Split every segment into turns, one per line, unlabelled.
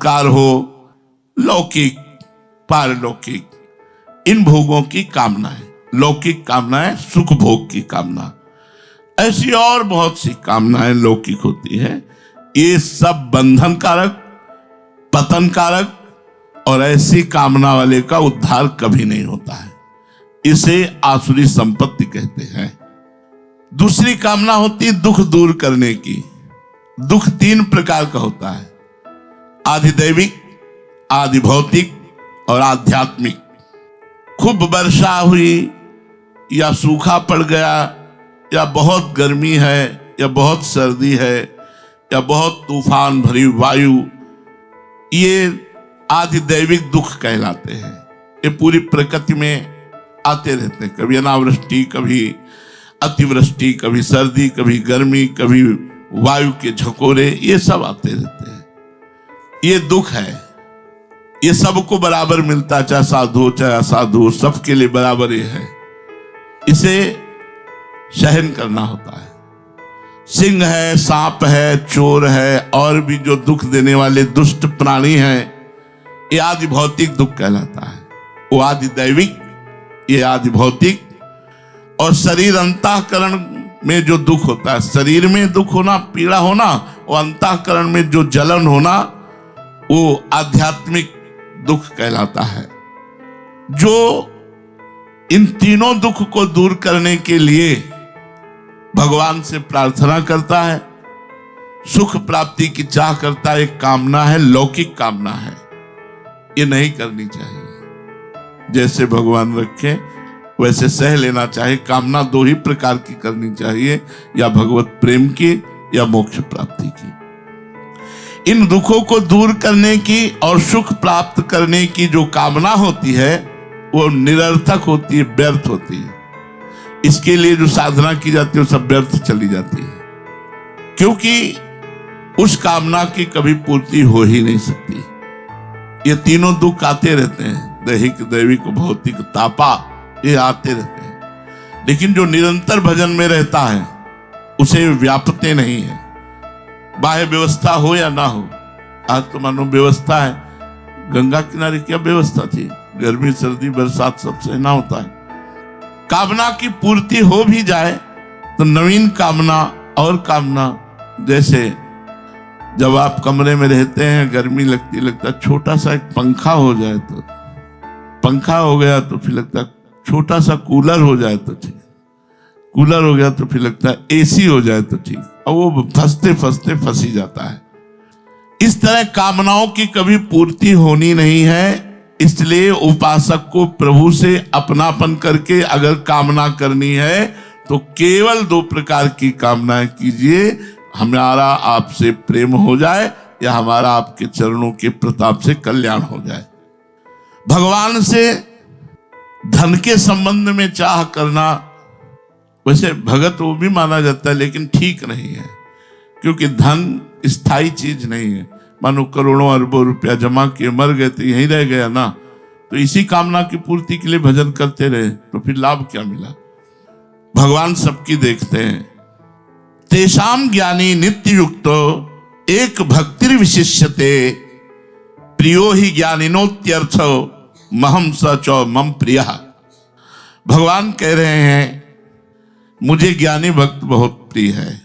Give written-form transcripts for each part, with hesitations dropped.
संस्कार हो, लौकिक पारलौकिक, इन भोगों की कामना है। लौकिक कामना है सुख भोग की कामना, ऐसी और बहुत सी कामनाएं लौकिक होती है। ये सब बंधन कारक, पतन कारक, और ऐसी कामना वाले का उद्धार कभी नहीं होता है। इसे आसुरी संपत्ति कहते हैं। दूसरी कामना होती है दुख दूर करने की। दुख 3 प्रकार का होता है, आधिदैविक, आदि भौतिक और आध्यात्मिक। खूब वर्षा हुई या सूखा पड़ गया, या बहुत गर्मी है, या बहुत सर्दी है, या बहुत तूफान भरी वायु, ये आधिदैविक दुख कहलाते हैं। ये पूरी प्रकृति में आते रहते हैं, कभी अनावृष्टि, कभी अतिवृष्टि, कभी सर्दी, कभी गर्मी, कभी वायु के झकोरे, ये सब आते रहते हैं। ये दुख है, ये सबको बराबर मिलता, चाहे साधु हो चाहे असाधु हो, सबके लिए बराबर ये है। इसे सहन करना होता है। सिंह है, सांप है, चोर है, और भी जो दुख देने वाले दुष्ट प्राणी हैं, ये आदि भौतिक दुख कहलाता है। वो आदि दैविक, ये आदि भौतिक। और शरीर अंतःकरण में जो दुख होता है, शरीर में दुख होना, पीड़ा होना, और अंतःकरण में जो जलन होना, वो आध्यात्मिक दुख कहलाता है। जो इन तीनों दुख को दूर करने के लिए भगवान से प्रार्थना करता है, सुख प्राप्ति की चाह करता है, एक कामना है, लौकिक कामना है, ये नहीं करनी चाहिए। जैसे भगवान रखे वैसे सह लेना चाहिए। कामना 2 ही प्रकार की करनी चाहिए, या भगवत प्रेम की या मोक्ष प्राप्ति की। इन दुखों को दूर करने की और सुख प्राप्त करने की जो कामना होती है, वो निरर्थक होती है, व्यर्थ होती है। इसके लिए जो साधना की जाती है वो सब व्यर्थ चली जाती है, क्योंकि उस कामना की कभी पूर्ति हो ही नहीं सकती। ये तीनों दुख आते रहते हैं, दैहिक, दैविक, भौतिक, तापा, ये आते रहते हैं। लेकिन जो निरंतर भजन में रहता है उसे व्यापते नहीं है। बाह्य व्यवस्था हो या ना हो, आज तो मानो व्यवस्था है। गंगा किनारे क्या व्यवस्था थी, गर्मी सर्दी बरसात सब सहना होता है। कामना की पूर्ति हो भी जाए तो नवीन कामना और कामना, जैसे जब आप कमरे में रहते हैं, गर्मी लगता है, छोटा सा एक पंखा हो जाए तो, पंखा हो गया तो फिर लगता है छोटा सा कूलर हो जाए तो ठीक, कूलर हो गया तो फिर लगता है एसी हो जाए तो ठीक, और वो फंसते फंसते फंस ही जाता है। इस तरह कामनाओं की कभी पूर्ति होनी नहीं है। इसलिए उपासक को प्रभु से अपनापन करके अगर कामना करनी है तो केवल 2 प्रकार की कामनाएं कीजिए, हमारा आपसे प्रेम हो जाए या हमारा आपके चरणों के प्रताप से कल्याण हो जाए। भगवान से धन के संबंध में चाह करना, वैसे भगत वो भी माना जाता है, लेकिन ठीक नहीं है, क्योंकि धन स्थायी चीज नहीं है। मानो करोड़ों अरबों रुपया जमा किए, मर गए तो यहीं रह गया ना, तो इसी कामना की पूर्ति के लिए भजन करते रहे तो फिर लाभ क्या मिला। भगवान सबकी देखते हैं। तेषाम ज्ञानी नित्य युक्तो एक भक्तिर विशिष्यते, प्रियो ही ज्ञानिनोत्यर्थ महम सचो मम प्रिय। भगवान कह रहे हैं मुझे ज्ञानी भक्त बहुत प्रिय है।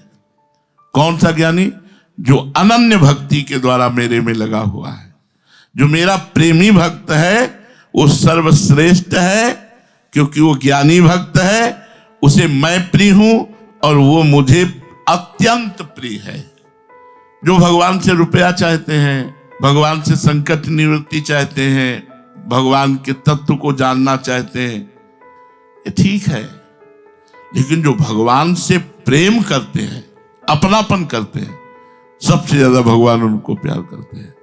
कौन सा ज्ञानी? जो अनन्य भक्ति के द्वारा मेरे में लगा हुआ है। जो मेरा प्रेमी भक्त है वो सर्वश्रेष्ठ है, क्योंकि वो ज्ञानी भक्त है, उसे मैं प्रिय हूं और वो मुझे अत्यंत प्रिय है। जो भगवान से रुपया चाहते हैं, भगवान से संकट निवृत्ति चाहते हैं, भगवान के तत्व को जानना चाहते हैं, ये ठीक है। लेकिन जो भगवान से प्रेम करते हैं, अपनापन करते हैं, सबसे ज्यादा भगवान उनको प्यार करते हैं।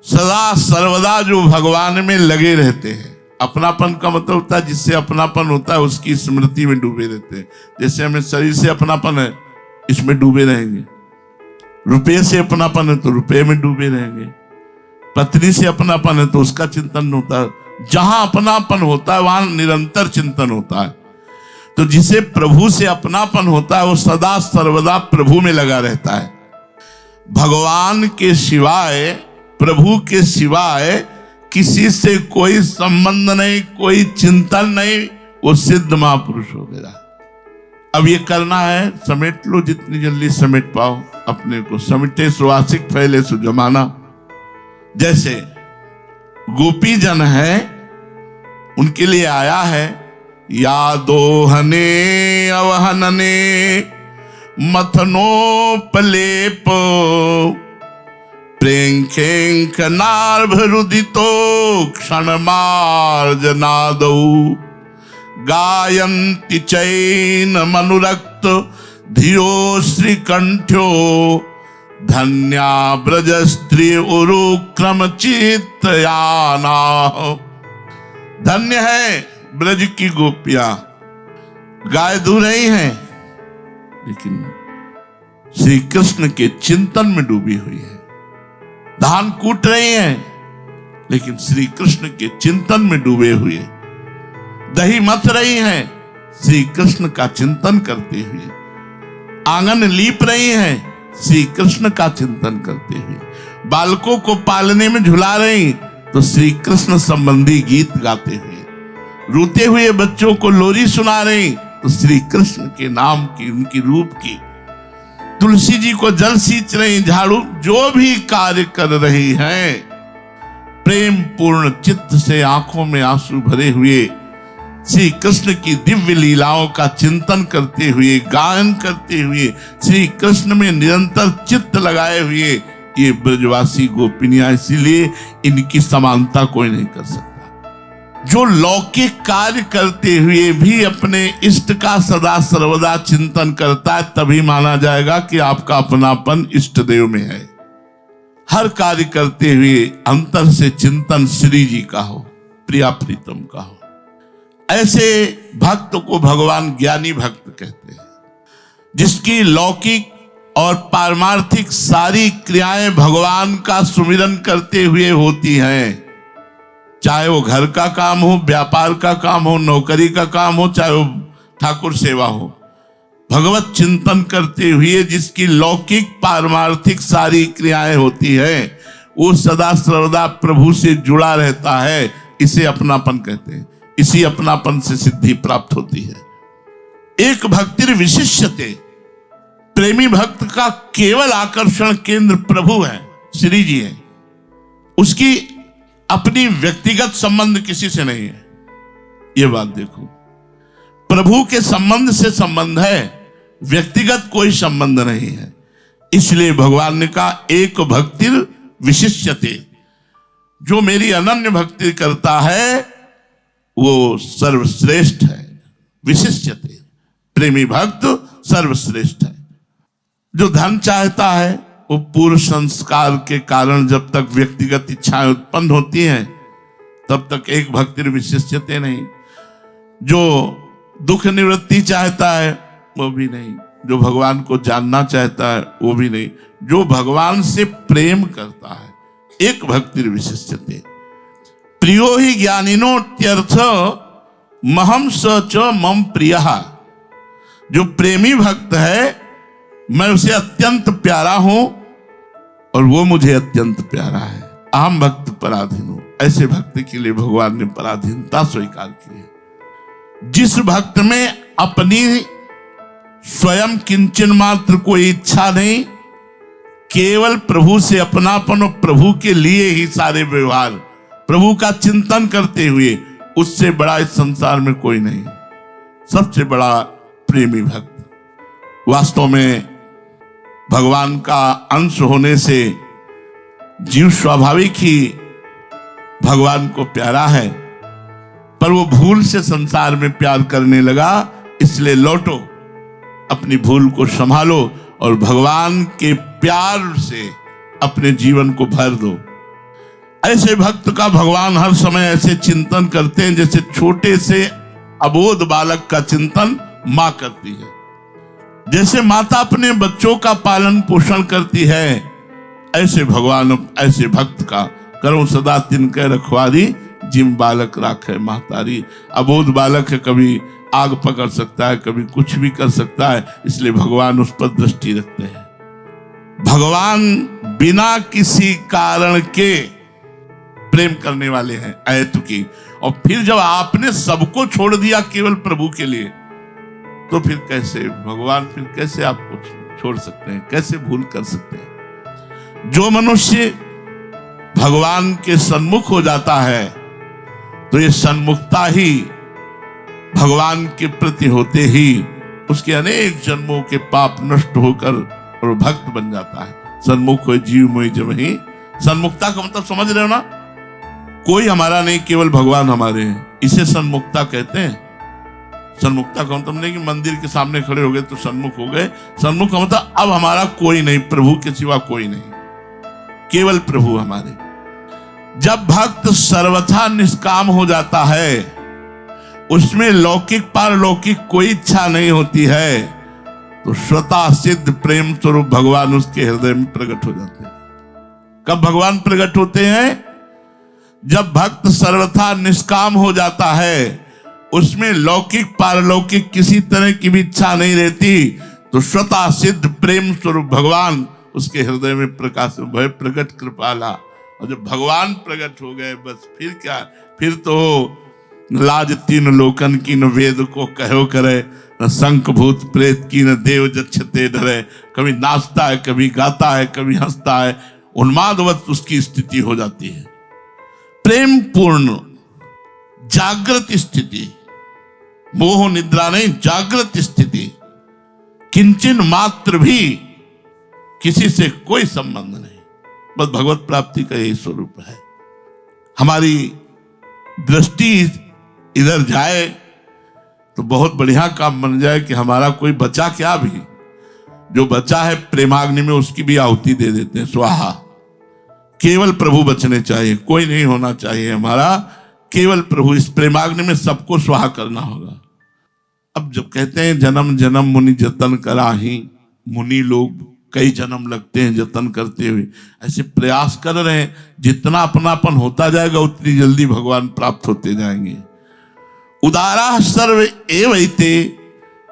सदा सर्वदा जो भगवान में लगे रहते हैं। अपनापन का मतलब होता है जिससे अपनापन होता है उसकी स्मृति में डूबे रहते हैं। जैसे हमें शरीर से अपनापन है, इसमें डूबे रहेंगे। रुपये से अपनापन है तो रुपये में डूबे रहेंगे। पत्नी से अपनापन है तो उसका चिंतन होता है। जहां अपनापन होता है वहां निरंतर चिंतन होता है। तो जिसे प्रभु से अपनापन होता है वो सदा सर्वदा प्रभु में लगा रहता है। भगवान के सिवाय प्रभु के सिवाय किसी से कोई संबंध नहीं, कोई चिंतन नहीं, वो सिद्ध महापुरुष हो गया। अब ये करना है, समेट लो जितनी जल्दी समेट पाओ अपने को। समेटे सुवासिक फैले सु जमाना। जैसे गोपी जन है, उनके लिए आया है यादोहने अवहनने मथनोपलेप प्रेंखेंक नार्भरुदितो क्षणमार्जनादौ गायन्ति चैन मनुरक्त धियो श्रीकंठ्यो धन्या ब्रज स्त्री उरुक्रम चित्तयाना। धन्य है ब्रज की गोपियां, गाय दू रही हैं लेकिन श्री कृष्ण के चिंतन में डूबी हुई है। धान कूट रही हैं लेकिन श्री कृष्ण के चिंतन में डूबे हुए। दही मथ रही हैं श्री कृष्ण का चिंतन करते हुए। आंगन लीप रही हैं श्री कृष्ण का चिंतन करते हुए। बालकों को पालने में झुला रही तो श्री कृष्ण संबंधी गीत गाते हुए। रोते हुए बच्चों को लोरी सुना रही तो श्री कृष्ण के नाम की, उनकी रूप की। तुलसी जी को जल सींच रही, झाड़ू, जो भी कार्य कर रही हैं, प्रेम पूर्ण चित्त से आंखों में आंसू भरे हुए श्री कृष्ण की दिव्य लीलाओं का चिंतन करते हुए, गायन करते हुए, श्री कृष्ण में निरंतर चित्त लगाए हुए ये ब्रजवासी गोपिनियां। इसीलिए इनकी समानता कोई नहीं कर सकता। जो लौकिक कार्य करते हुए भी अपने इष्ट का सदा सर्वदा चिंतन करता है, तभी माना जाएगा कि आपका अपनापन इष्ट देव में है। हर कार्य करते हुए अंतर से चिंतन श्री जी का हो, प्रिया प्रीतम का हो। ऐसे भक्त को भगवान ज्ञानी भक्त कहते हैं, जिसकी लौकिक और पारमार्थिक सारी क्रियाएं भगवान का सुमिरन करते हुए होती हैं। चाहे वो घर का काम हो, व्यापार का काम हो, नौकरी का काम हो, चाहे वो ठाकुर सेवा हो, भगवत चिंतन करते हुए जिसकी लौकिक पारमार्थिक सारी क्रियाएं होती है, वो सदा सर्वदा प्रभु से जुड़ा रहता है। इसे अपनापन कहते हैं। इसी अपनापन से सिद्धि प्राप्त होती है। एक भक्तिर विशिष्यते, प्रेमी भक्त का केवल आकर्षण केंद्र प्रभु है, श्री जी है। उसकी अपनी व्यक्तिगत संबंध किसी से नहीं है। ये बात देखो, प्रभु के संबंध से संबंध है, व्यक्तिगत कोई संबंध नहीं है। इसलिए भगवान ने कहा एक भक्तिर विशिष्यते, जो मेरी अनन्य भक्ति करता है वो सर्वश्रेष्ठ है। विशिष्यते, प्रेमी भक्त सर्वश्रेष्ठ है। जो धन चाहता है वो पूर्व संस्कार के कारण जब तक व्यक्तिगत इच्छाएं उत्पन्न होती हैं तब तक एक भक्ति विशिष्यते नहीं। जो दुख निवृत्ति चाहता है वो भी नहीं। जो भगवान को जानना चाहता है वो भी नहीं। जो भगवान से प्रेम करता है एक भक्ति विशिष्यते। प्रियो ही ज्ञानिनोत्यर्थ महम स च मम प्रियः। जो प्रेमी भक्त है मैं उसे अत्यंत प्यारा हूं और वो मुझे अत्यंत प्यारा है। अहम भक्त पराधीन हूं। ऐसे भक्त के लिए भगवान ने पराधीनता स्वीकार की है। जिस भक्त में अपनी स्वयं किंचन मात्र कोई इच्छा नहीं, केवल प्रभु से अपनापन और प्रभु के लिए ही सारे व्यवहार, प्रभु का चिंतन करते हुए, उससे बड़ा इस संसार में कोई नहीं। सबसे बड़ा प्रेमी भक्त। वास्तव में भगवान का अंश होने से जीव स्वाभाविक ही भगवान को प्यारा है, पर वो भूल से संसार में प्यार करने लगा। इसलिए लौटो, अपनी भूल को संभालो और भगवान के प्यार से अपने जीवन को भर दो। ऐसे भक्त का भगवान हर समय ऐसे चिंतन करते हैं जैसे छोटे से अबोध बालक का चिंतन मां करती है। जैसे माता अपने बच्चों का पालन पोषण करती है, ऐसे भगवान ऐसे भक्त का करो सदा तिनके रखवारी, जिम बालक राखे महतारी। अबोध बालक है, कभी आग पकड़ सकता है, कभी कुछ भी कर सकता है, इसलिए भगवान उस पर दृष्टि रखते हैं। भगवान बिना किसी कारण के प्रेम करने वाले हैं अहेतुकी। और फिर जब आपने सबको छोड़ दिया केवल प्रभु के लिए, तो फिर कैसे भगवान, फिर कैसे आपको छोड़ सकते हैं, कैसे भूल कर सकते हैं? जो मनुष्य भगवान के सन्मुख हो जाता है, तो ये सन्मुखता ही भगवान के प्रति होते ही उसके अनेक जन्मों के पाप नष्ट होकर और भक्त बन जाता है। सन्मुख हो जीव मोहि जब ही। सन्मुखता का मतलब समझ रहे हो ना? कोई हमारा नहीं, केवल भगवान हमारे हैं, इसे सन्मुखता कहते हैं। सन्मुखता का मतलब नहीं कि मंदिर के सामने खड़े हो गए तो सन्मुख हो गए। सन्मुख का मतलब अब हमारा कोई नहीं, प्रभु के सिवा कोई नहीं, केवल प्रभु हमारे। जब भक्त सर्वथा निष्काम हो जाता है, उसमें लौकिक पारलौकिक कोई इच्छा नहीं होती है, तो स्वतः सिद्ध प्रेम स्वरूप भगवान उसके हृदय में प्रकट हो जाते हैं। कब भगवान प्रकट होते हैं? जब भक्त सर्वथा निष्काम हो जाता है, उसमें लौकिक पारलौकिक किसी तरह की भी इच्छा नहीं रहती, तो स्वतः सिद्ध प्रेम स्वरूप भगवान उसके हृदय में प्रकाश भय प्रकट कृपाला। और जब भगवान प्रकट हो गए, बस फिर क्या, फिर तो लाज तीन लोकन की, न वेद को कहो करे, न शंख भूत प्रेत की, न देव जक्षते डरे। कभी नाचता है, कभी गाता है, कभी हंसता है, उन्मादवत उसकी स्थिति हो जाती है। प्रेम पूर्ण जागृत स्थिति, मोह निद्रा नहीं, जागृत स्थिति, किंचन मात्र भी किसी से कोई संबंध नहीं, बस भगवत प्राप्ति का यही स्वरूप है। हमारी दृष्टि इधर जाए तो बहुत बढ़िया काम बन जाए कि हमारा कोई बचा क्या भी, जो बचा है प्रेमाग्नि में उसकी भी आहुति दे देते हैं, स्वाहा। केवल प्रभु बचने चाहिए, कोई नहीं होना चाहिए हमारा, केवल प्रभु। इस प्रेमाग्नि में सबको स्वाहा करना होगा। अब जब कहते हैं जन्म जन्म मुनि जतन कराही, मुनि लोग कई जन्म लगते हैं जतन करते हुए, ऐसे प्रयास कर रहे हैं। जितना अपनापन होता जाएगा उतनी जल्दी भगवान प्राप्त होते जाएंगे। उदारा सर्व एवैते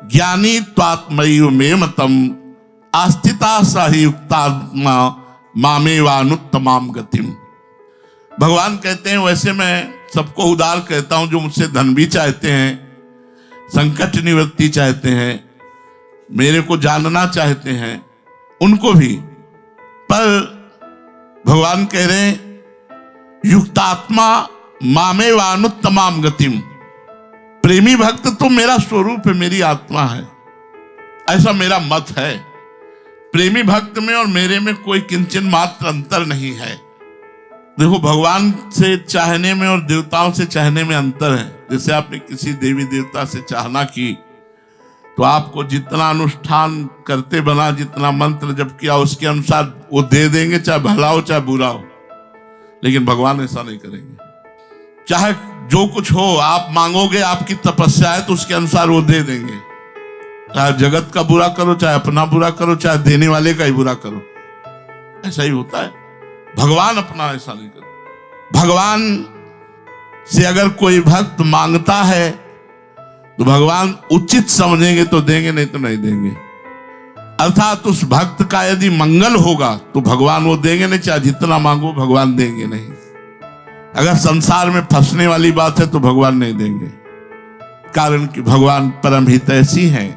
ज्ञानी त्वात्मयि मे मतम, आस्थिता साहि युक्तात्मा मामेवानुत्तमाम गतिम। भगवान कहते हैं वैसे मैं सबको उदार कहता हूं, जो मुझसे धन भी चाहते हैं, संकट निवृत्ति चाहते हैं, मेरे को जानना चाहते हैं, उनको भी। पर भगवान कह रहे हैं युक्तात्मा मामेवानुत्तमाम गतिम। प्रेमी भक्त तो मेरा स्वरूप है, मेरी आत्मा है, ऐसा मेरा मत है। प्रेमी भक्त में और मेरे में कोई किंचन मात्र अंतर नहीं है। देखो, भगवान से चाहने में और देवताओं से चाहने में अंतर है। जैसे आपने किसी देवी देवता से चाहना की, तो आपको जितना अनुष्ठान करते बना, जितना मंत्र जप किया, उसके अनुसार वो दे देंगे, चाहे भला हो चाहे बुरा हो। लेकिन भगवान ऐसा नहीं करेंगे। चाहे जो कुछ हो, आप मांगोगे, आपकी तपस्या है, तो उसके अनुसार वो दे देंगे। चाहे जगत का बुरा करो, चाहे अपना बुरा करो, चाहे देने वाले का ही बुरा करो, ऐसा ही होता है। भगवान अपना ऐसा नहीं करते। भगवान से अगर कोई भक्त मांगता है तो भगवान उचित समझेंगे तो देंगे, नहीं तो नहीं देंगे। अर्थात उस भक्त का यदि मंगल होगा तो भगवान वो देंगे नहीं, चाहे जितना मांगो भगवान देंगे नहीं। अगर संसार में फंसने वाली बात है तो भगवान नहीं देंगे, कारण कि भगवान परम हितैषी हैं।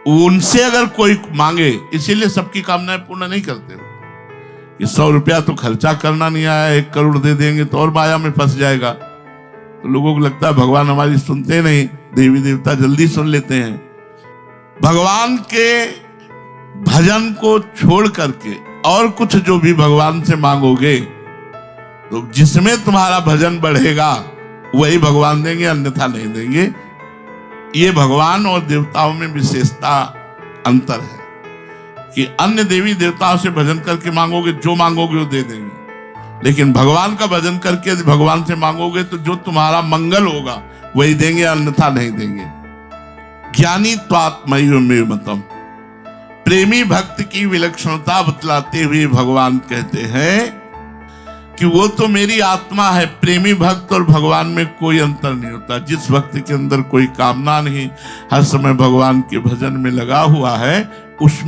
उनसे अगर कोई मांगे, इसीलिए सबकी कामनाएं पूर्ण नहीं करते हो कि 100 रुपया तो खर्चा करना नहीं आया, 1 करोड़ दे देंगे तो और माया में फंस जाएगा। तो लोगों को लगता है भगवान हमारी सुनते नहीं, देवी देवता जल्दी सुन लेते हैं। भगवान के भजन को छोड़ करके और कुछ जो भी भगवान से मांगोगे, तो जिसमें तुम्हारा भजन बढ़ेगा वही भगवान देंगे, अन्यथा नहीं देंगे। ये भगवान और देवताओं में विशेषता अंतर है कि अन्य देवी देवताओं से भजन करके मांगोगे, जो मांगोगे वो दे देंगे। लेकिन भगवान का भजन करके यदि भगवान से मांगोगे तो जो तुम्हारा मंगल होगा वही देंगे, अन्यथा नहीं देंगे। ज्ञानी त्वात्मयि मे मतम। प्रेमी भक्त की विलक्षणता बतलाते हुए भगवान कहते हैं कि वो तो मेरी आत्मा है। प्रेमी भक्त और भगवान में कोई अंतर नहीं होता। जिस भक्त के अंदर कोई कामना नहीं, हर समय भगवान के भजन में लगा हुआ है, उसमें